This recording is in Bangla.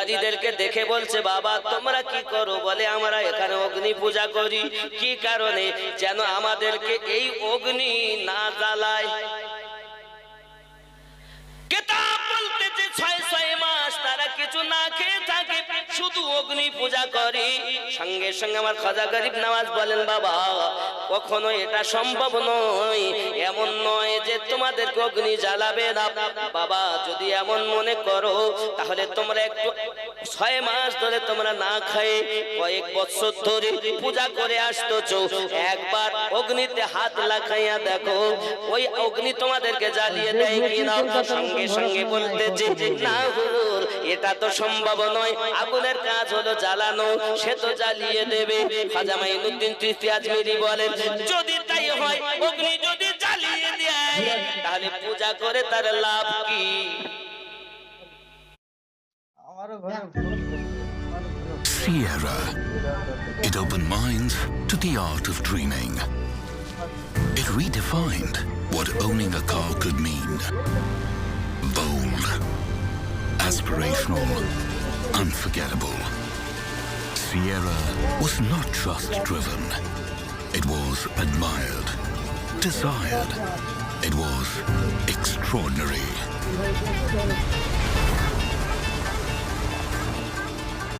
পূজারীদেরকে দেখে বলছে, বাবা তোমরা কি করো? বলে আমরা এখানে অগ্নি পূজা করি। কি কারণে? যেন আমাদেরকে এই অগ্নি না জ্বালায়। কিতাব বলতেছে 6 মাস তারা কিছু না খেয়ে থাকে, শুধু অগ্নি পূজা করে। সঙ্গে সঙ্গে আমার খাজা গরিব নওয়াজ বলেন, বাবা কখনো এটা সম্ভব নয়। এমন নয় যে তোমাদেরকে অগ্নি জ্বালাবে না। বাবা যদি এমন মনে করো তাহলে তোমরা একটু 6 মাস ধরে তোমরা না খেয়ে কয়েক বছর ধরে পূজা করে আসতেছো, একবার অগ্নিতে হাত লাগাইয়া দেখো ওই অগ্নি তোমাদেরকে জ্বালিয়ে দেয় কিনা। সঙ্গে সঙ্গে বলতেছে, না হুজুর এটা তো সম্ভব নয়, আগুনের কাজ হলো জ্বালানো, সে তো জ্বালিয়ে দেবে। খাজা মাইনুদ্দিন চিশতি আজমিরি বলেন, যদি তাই হয়, অগ্নি যদি জ্বালিয়ে দেয় তাহলে পূজা করে তার লাভ কি? Sierra. It opened minds to the art of dreaming. It redefined what owning a car could mean. Bold, aspirational, unforgettable. Sierra was not just driven. It was admired, desired. It was extraordinary.